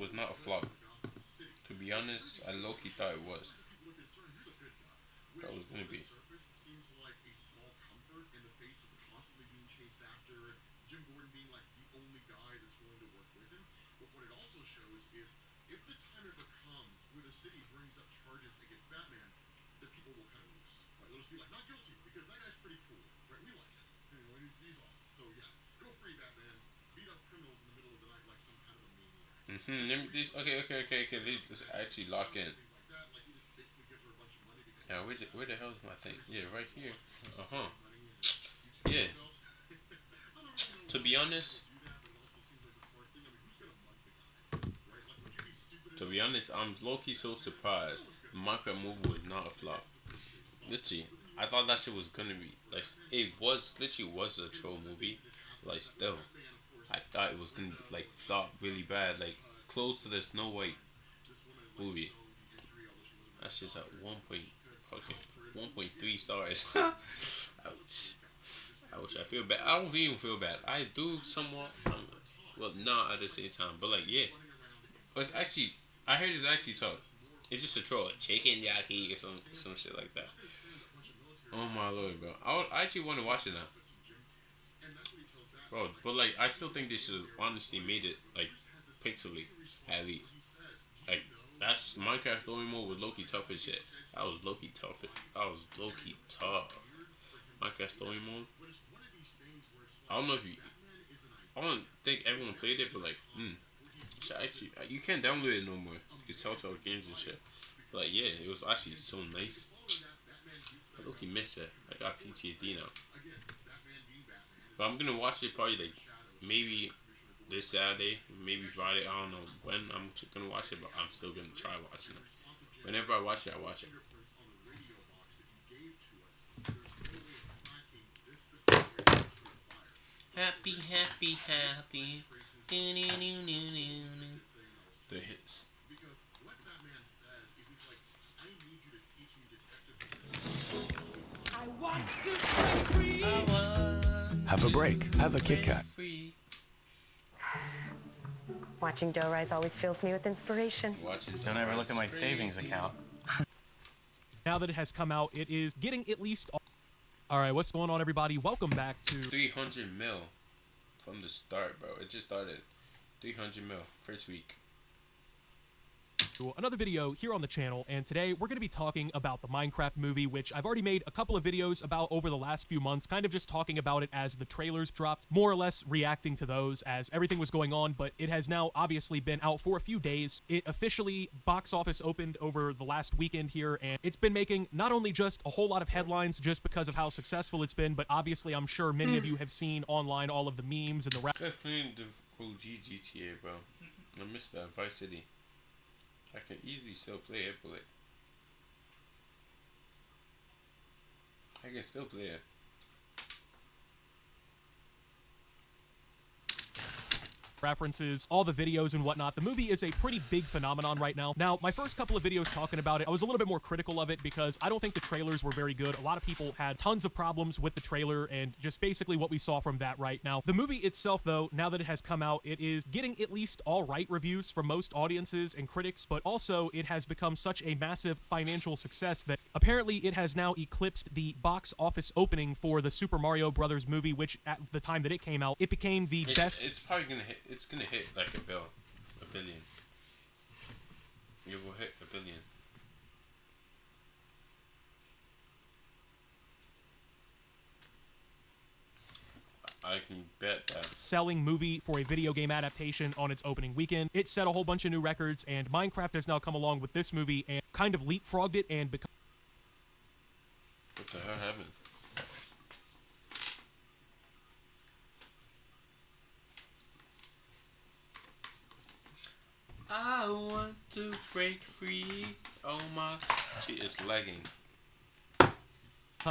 was not a flop. To be honest, I low-key thought it was. That was gonna be. This okay. Let's actually lock in. Yeah, where the hell is my thing? Yeah, right here. Uh huh. Yeah. To be honest, I'm low key so surprised. The Minecraft movie was not a flop. Literally, I thought that shit was gonna be like it was. Literally, was a troll movie. Like still, I thought it was gonna be like flop really bad. Like close to the Snow White movie. That's just at 1.3 stars. Ouch. Ouch. I feel bad. I don't even feel bad. I do somewhat. Well, not at the same time. But like, yeah. It's actually, I heard it's actually tough. It's just a troll, chicken yaki or some shit like that. Oh my lord, bro. I actually want to watch it now, bro. But like, I still think they should honestly made it like pixely at least. Like that's Minecraft story mode was Loki tough as shit. That was Loki tough. That was Loki tough. Minecraft story mode. I don't know if you. I don't think everyone played it, but like, actually, you can't download it no more because Telltale games and shit. But like, yeah, it was actually so nice. I look, miss it. I got PTSD now. But I'm gonna watch it probably like maybe this Saturday, maybe Friday. I don't know when I'm gonna watch it, but I'm still gonna try watching it. Whenever I watch it, I watch it. Happy, happy, happy. The hits. I want to break free. Have a break. Have a Kit Kat. Watching dough rise always fills me with inspiration. Don't ever look at my savings account. Now that it has come out, it is getting at least... Alright, what's going on, everybody? Welcome back to... 300 mil from the start, bro. It just started. 300 mil first week. Another video here on the channel, and today we're going to be talking about the Minecraft movie, which I've already made a couple of videos about over the last few months, kind of just talking about it as the trailers dropped, more or less reacting to those as everything was going on, but it has now obviously been out for a few days. It officially box office opened over the last weekend here, and it's been making not only just a whole lot of headlines just because of how successful it's been, but obviously I'm sure many of you have seen online all of the memes and the rap. That's playing the OG GTA, bro. I miss that Vice City. I can easily still play it, but like, I can still play it. References, all the videos and whatnot. The movie is a pretty big phenomenon right now. Now, my first couple of videos talking about it, I was a little bit more critical of it because I don't think the trailers were very good. A lot of people had tons of problems with the trailer and just basically what we saw from that right now. The movie itself, though, now that it has come out, it is getting at least all right reviews from most audiences and critics, but also it has become such a massive financial success that apparently it has now eclipsed the box office opening for the Super Mario Brothers movie, which at the time that it came out, it became the best. It's probably gonna hit. It's gonna hit like a billion. It will hit a billion. I can bet that. Selling movie for a video game adaptation on its opening weekend. It set a whole bunch of new records, and Minecraft has now come along with this movie and kind of leapfrogged it and become... What the hell happened? I want to break free. Oh my. Gee, it's lagging.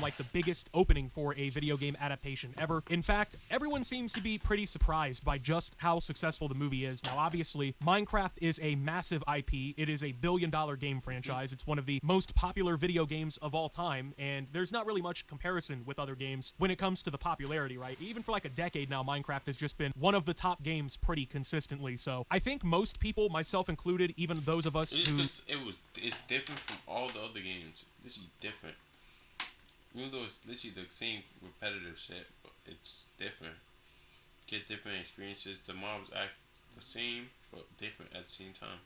like the biggest opening for a video game adaptation ever. In fact, everyone seems to be pretty surprised by just how successful the movie is. Now, obviously, Minecraft is a massive IP. It is a billion-dollar game franchise. It's one of the most popular video games of all time, and there's not really much comparison with other games when it comes to the popularity, right? Even for like a decade now, Minecraft has just been one of the top games pretty consistently. So I think most people, myself included, even those of us who... It's different from all the other games. It's literally different. Even though it's literally the same repetitive shit, but it's different. Get different experiences. The mobs act the same, but different at the same time.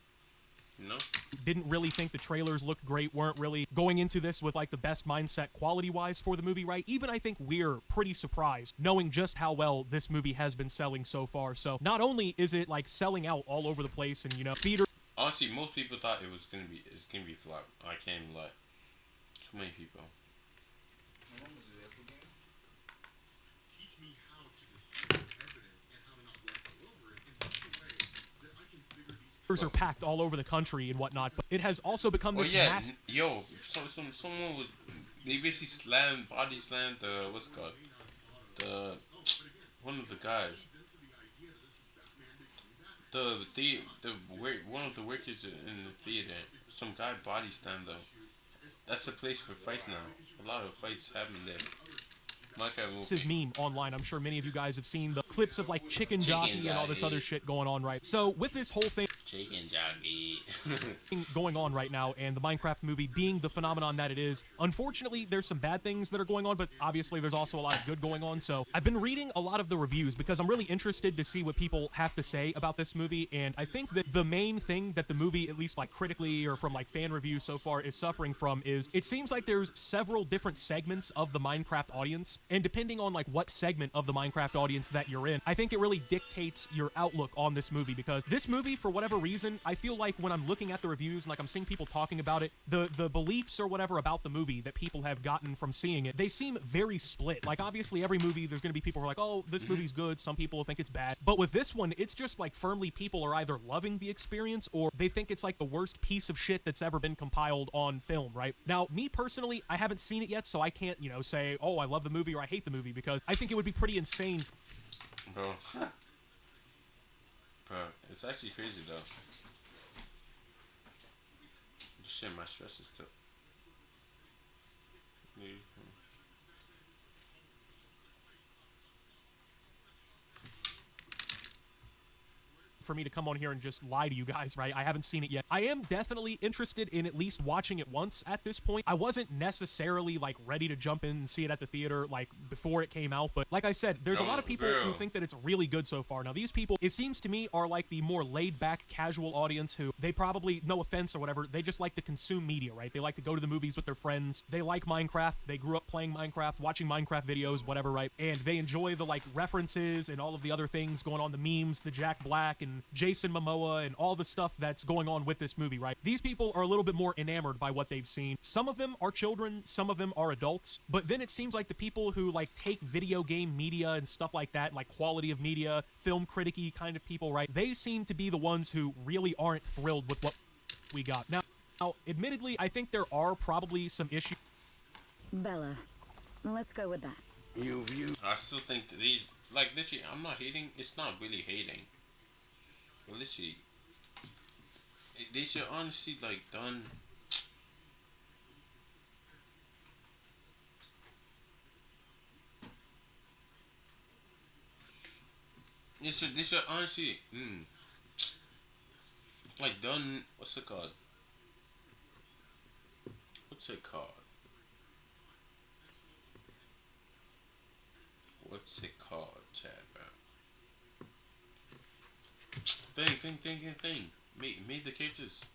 You know? Didn't really think the trailers looked great, weren't really going into this with like the best mindset quality-wise for the movie, right? Even I think we're pretty surprised knowing just how well this movie has been selling so far. So not only is it like selling out all over the place and, you know, theater... Honestly, most people thought it's gonna be flop. I can't even lie. Too many people. Are packed all over the country and whatnot, but it has also become this massive... Someone was... They basically body slammed the... What's it called? One of the guys. One of the workers in the theater, some guy body slammed them. That's a place for fights now. A lot of fights happen there. Massive meme online. I'm sure many of you guys have seen the clips of like chicken jockey and all this other shit going on, right? So with this whole thing chicken jockey going on right now, and the Minecraft movie being the phenomenon that it is, unfortunately there's some bad things that are going on, but obviously there's also a lot of good going on. So I've been reading a lot of the reviews because I'm really interested to see what people have to say about this movie, and I think that the main thing that the movie, at least like critically or from like fan reviews so far, is suffering from is it seems like there's several different segments of the Minecraft audience, and depending on like what segment of the Minecraft audience that you're in, I think it really dictates your outlook on this movie, because this movie, for whatever reason, I feel like when I'm looking at the reviews and like I'm seeing people talking about it, the beliefs or whatever about the movie that people have gotten from seeing it, they seem very split. Like obviously every movie there's going to be people who are like, oh, this movie's good, some people think it's bad, but with this one it's just like firmly people are either loving the experience or they think it's like the worst piece of shit that's ever been compiled on film, right? Now, me personally, I haven't seen it yet, so I can't, you know, say, oh, I love the movie or I hate the movie, because I think it would be pretty insane. Bro, it's actually crazy though. Shit, my stress is too. For me to come on here and just lie to you guys, right? I haven't seen it yet. I am definitely interested in at least watching it once at this point. I wasn't necessarily like ready to jump in and see it at the theater like before it came out, but like I said, there's a lot of people who think that it's really good so far. Now these people, it seems to me, are like the more laid back casual audience who they probably, no offense or whatever, they just like to consume media, right? They like to go to the movies with their friends. They like Minecraft. They grew up playing Minecraft, watching Minecraft videos, whatever, right? And they enjoy the like references and all of the other things going on, the memes, the Jack Black and Jason Momoa and all the stuff that's going on with this movie, right? These people are a little bit more enamored by what they've seen. Some of them are children, some of them are adults, but then it seems like the people who like take video game media and stuff like that, like quality of media, film critic-y kind of people, right? They seem to be the ones who really aren't thrilled with what we got. Now, admittedly, I think there are probably some issues. Bella, let's go with that. I still think that these, like, literally, I'm not hating. It's not really hating. But literally, they should honestly, like, done. They should honestly, like, done. What's it called? What's it called? What's it called, Chad, bro? Thing. Made the characters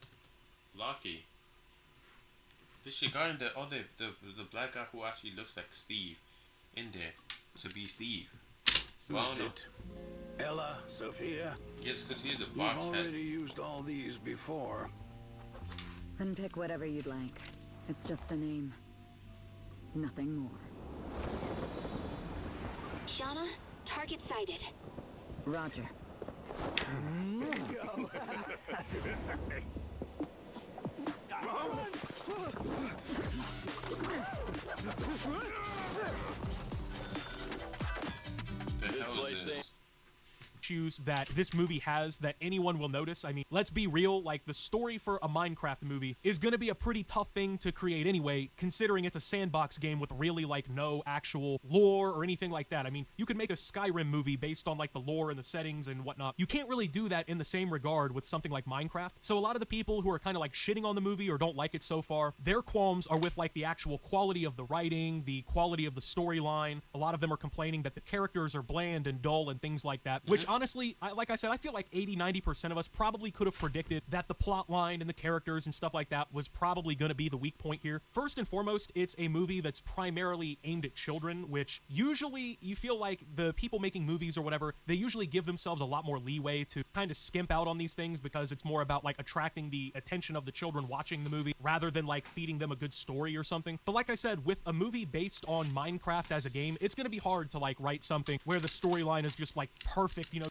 Locky. This shit got in the black guy who actually looks like Steve in there to be Steve. Well, I don't know. Ella, Sophia. Yes, because he has a box We've head. already used all these before. Then pick whatever you'd like. It's just a name. Nothing more. Shauna, target sighted. Roger. issues that this movie has that anyone will notice. I mean, let's be real, like the story for a Minecraft movie is going to be a pretty tough thing to create anyway, considering it's a sandbox game with really like no actual lore or anything like that. I mean, you could make a Skyrim movie based on like the lore and the settings and whatnot. You can't really do that in the same regard with something like Minecraft. So a lot of the people who are kind of like shitting on the movie or don't like it so far, their qualms are with like the actual quality of the writing, the quality of the storyline. A lot of them are complaining that the characters are bland and dull and things like that, which honestly, like I said, I feel like 80-90% of us probably could have predicted that the plot line and the characters and stuff like that was probably going to be the weak point here. First and foremost, it's a movie that's primarily aimed at children, which usually you feel like the people making movies or whatever, they usually give themselves a lot more leeway to kind of skimp out on these things because it's more about like attracting the attention of the children watching the movie rather than like feeding them a good story or something. But like I said, with a movie based on Minecraft as a game, it's going to be hard to like write something where the storyline is just like perfect, you know.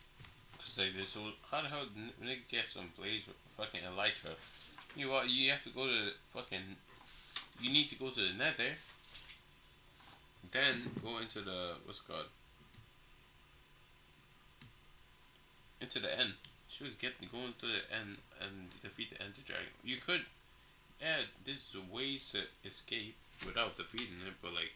Say this, so how the hell nigga get some blaze fucking elytra? You what? You have to go to fucking. You need to go to the nether. Then go into the what's it called? Into the end. She was going to the end and defeat the Ender Dragon. You could, yeah. There's ways to escape without defeating it, but like.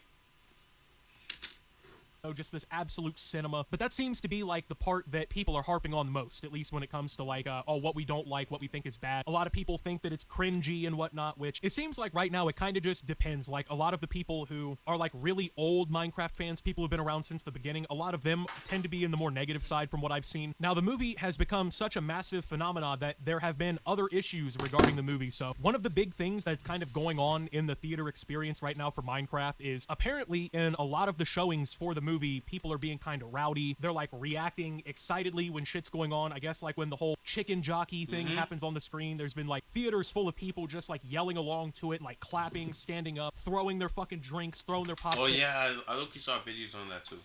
Just this absolute cinema. But that seems to be like the part that people are harping on the most, at least when it comes to like, what we don't like, what we think is bad. A lot of people think that it's cringy and whatnot, which it seems like right now it kind of just depends. Like a lot of the people who are like really old Minecraft fans, people who've been around since the beginning, a lot of them tend to be in the more negative side from what I've seen. Now the movie has become such a massive phenomenon that there have been other issues regarding the movie. So one of the big things that's kind of going on in the theater experience right now for Minecraft is apparently in a lot of the showings for the movie, people are being kind of rowdy. They're like reacting excitedly when shit's going on. I guess like when the whole chicken jockey thing happens on the screen, there's been like theaters full of people just like yelling along to it, like clapping, standing up, throwing their fucking drinks, throwing their popcorn. Oh yeah, I look, you saw videos on that too.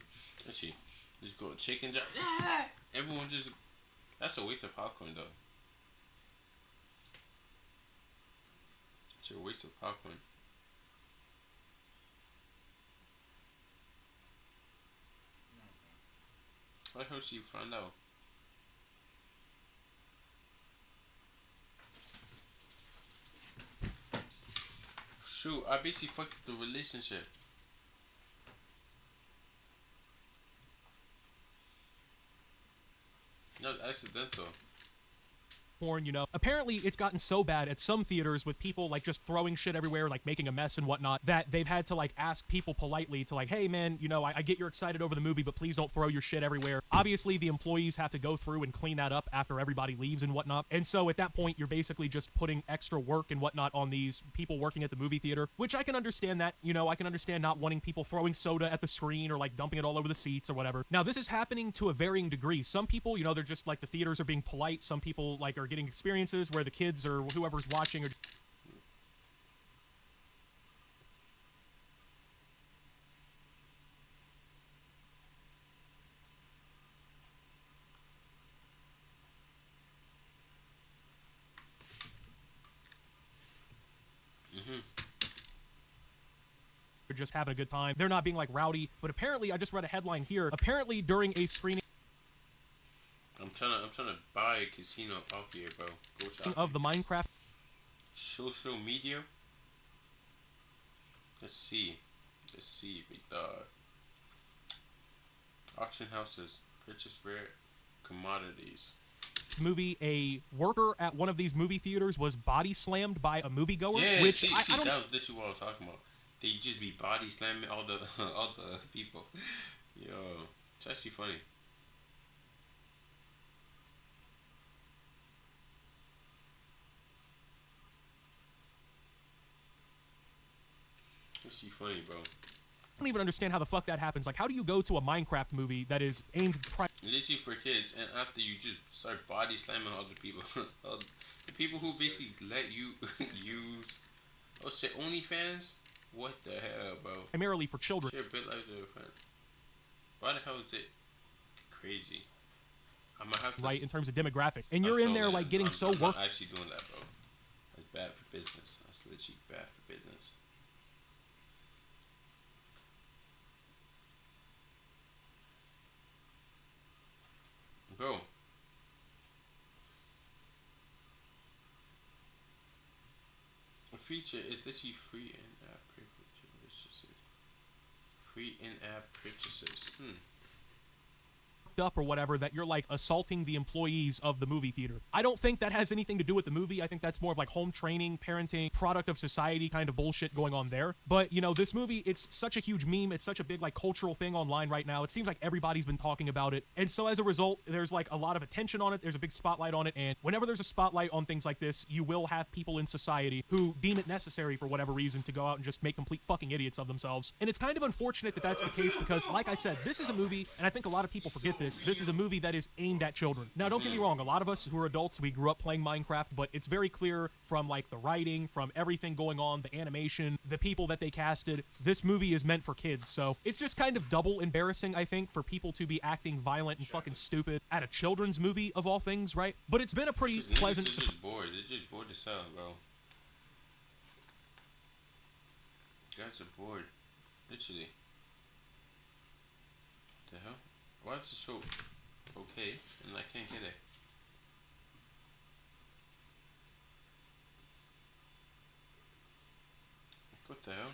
Let's see, just go chicken jockey. Yeah, everyone just. That's a waste of popcorn though. It's a waste of popcorn. How the hell she found out? Shoot, I basically fucked up the relationship. No, accidental. You know, apparently it's gotten so bad at some theaters with people like just throwing shit everywhere, like making a mess and whatnot, that they've had to like ask people politely to like, hey man, you know, I get you're excited over the movie, but please don't throw your shit everywhere. Obviously the employees have to go through and clean that up after everybody leaves and whatnot, and so at that point you're basically just putting extra work and whatnot on these people working at the movie theater, which I can understand that, you know, I can understand not wanting people throwing soda at the screen or like dumping it all over the seats or whatever. Now this is happening to a varying degree. Some people, you know, they're just like the theaters are being polite. Some people like are getting experiences where the kids or whoever's watching are just having a good time. They're not being like rowdy, but apparently I just read a headline here. Apparently during a screening I'm trying to buy a casino out here, bro. Go shopping. of the Minecraft Social media. Let's see, big dog. Auction houses purchase rare commodities. movie, a worker at one of these movie theaters was body slammed by a moviegoer. Yeah, which see, I don't. that was literally what I was talking about. They just be body slamming all the all the people. Yo, it's actually funny. It's actually funny, bro. I don't even understand how the fuck that happens. Like, how do you go to a Minecraft movie that is aimed Literally for kids, and after you just start body slamming other people, the people who basically let you use, oh shit, OnlyFans? What the hell, bro? primarily for children? Share bit like their friend. Why the hell is it crazy? I'm gonna have to Right, in terms of demographic, and you're in there like getting so I'm worked. not actually doing that, bro. That's bad for business. That's literally bad for business. Bro. A feature is literally free in-app purchases. Free in-app purchases. Up or whatever, that you're like assaulting the employees of the movie theater. I don't think that has anything to do with the movie. I think that's more of like home training, parenting, product of society kind of bullshit going on there. But you know, this movie, it's such a huge meme. It's such a big like cultural thing online right now. It seems like everybody's been talking about it. And so as a result, there's like a lot of attention on it. There's a big spotlight on it. And whenever there's a spotlight on things like this, you will have people in society who deem it necessary for whatever reason to go out and just make complete fucking idiots of themselves. And it's kind of unfortunate that that's the case because, like I said, this is a movie, and I think a lot of people forget this. This is a movie that is aimed at children. Now, don't get me wrong, a lot of us who are adults, we grew up playing Minecraft, but it's very clear from like the writing, from everything going on, the animation, the people that they casted, this movie is meant for kids. So it's just kind of double embarrassing, I think, for people to be acting violent and fucking stupid at a children's movie of all things, right? But it's been a pretty pleasant... They're just bored. They're just bored as hell, bro. Guys are bored. Literally. What the hell? Why is the show okay and I can't get it? What the hell?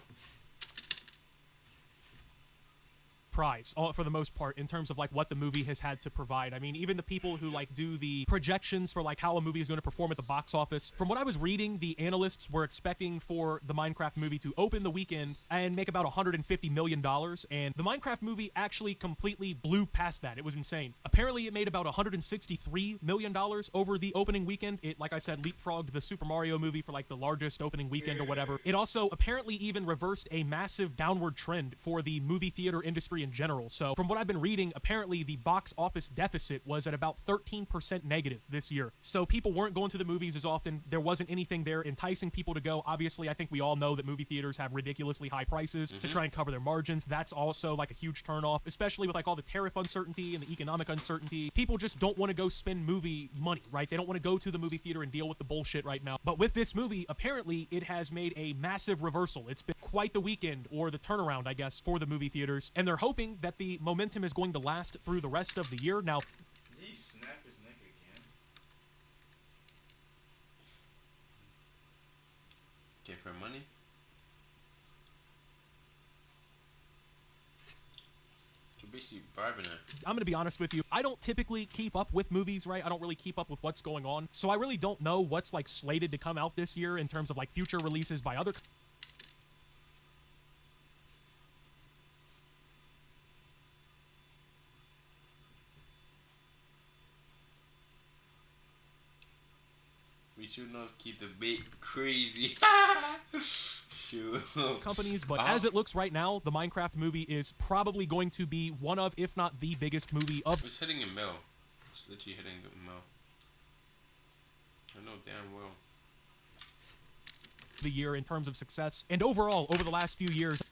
Prize for the most part in terms of like what the movie has had to provide. I mean, even the people who like do the projections for like how a movie is going to perform at the box office, from what I was reading, the analysts were expecting for the Minecraft movie to open the weekend and make about $150 million, and the Minecraft movie actually completely blew past that. It was insane. Apparently it made about $163 million over the opening weekend. It, like I said, leapfrogged the Super Mario movie for like the largest opening weekend or whatever. It also apparently even reversed a massive downward trend for the movie theater industry in general. So from what I've been reading, apparently the box office deficit was at about 13% negative this year. So people weren't going to the movies as often. There wasn't anything there enticing people to go. Obviously, I think we all know that movie theaters have ridiculously high prices to try and cover their margins. That's also like a huge turnoff, especially with like all the tariff uncertainty and the economic uncertainty. People just don't want to go spend movie money, right? They don't want to go to the movie theater and deal with the bullshit right now. But with this movie, apparently it has made a massive reversal. It's been quite the weekend, or the turnaround, I guess, for the movie theaters. And they're hoping that the momentum is going to last through the rest of the year. Now, did he snap his neck again? Give her money? You're basically bribing her. I'm gonna be honest with you, I don't typically keep up with movies, right? I don't really keep up with what's going on. So I really don't know what's like slated to come out this year in terms of like future releases by other We should not keep the bait crazy. companies, but as it looks right now, the Minecraft movie is probably going to be one of, if not the biggest movie of... It's hitting a mill. It's literally hitting the mill. I know damn well. ...the year in terms of success. And overall, over the last few years...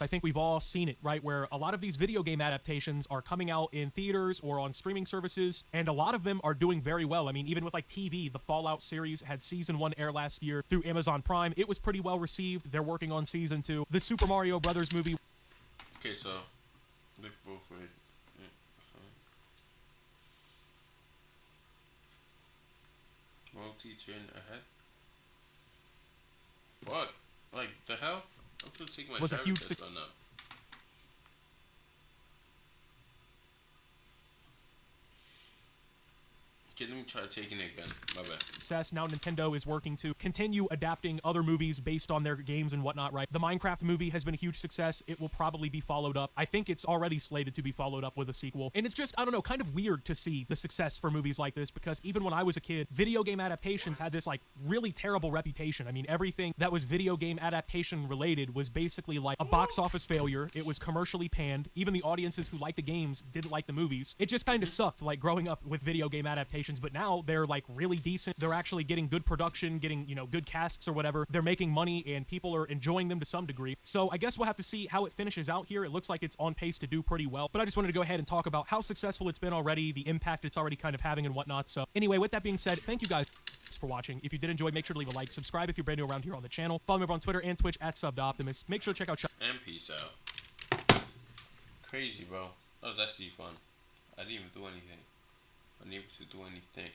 I think we've all seen it, right? Where a lot of these video game adaptations are coming out in theaters or on streaming services, and a lot of them are doing very well. I mean, even with like TV, the Fallout series had season 1 air last year through Amazon Prime. It was pretty well received. They're working on season 2. The Super Mario Brothers movie. Okay, so look both ways. Multi-turn ahead. Fuck. Like the hell? I'm supposed to take my Was a huge test on that. Okay, let me try taking it again. My bad. Success. Now Nintendo is working to continue adapting other movies based on their games and whatnot, right? The Minecraft movie has been a huge success. It will probably be followed up. I think it's already slated to be followed up with a sequel. And it's just, I don't know, kind of weird to see the success for movies like this, because even when I was a kid, video game adaptations had this like really terrible reputation. I mean, everything that was video game adaptation related was basically like a box office failure. It was commercially panned. Even the audiences who liked the games didn't like the movies. It just kind of sucked, like growing up with video game adaptations expectations, but now they're like really decent. They're actually getting good production, getting, you know, good casts or whatever. They're making money and people are enjoying them to some degree. So I guess we'll have to see how it finishes out here. It looks like it's on pace to do pretty well, but I just wanted to go ahead and talk about how successful it's been already, the impact it's already kind of having and whatnot. So anyway, with that being said, thank you guys for watching. If you did enjoy, make sure to leave a like, subscribe if you're brand new around here on the channel, follow me over on Twitter and Twitch at SubTheOptimist. Make sure to check out And peace out. Crazy, bro. That was actually fun. I didn't even do anything. I didn't able to do anything.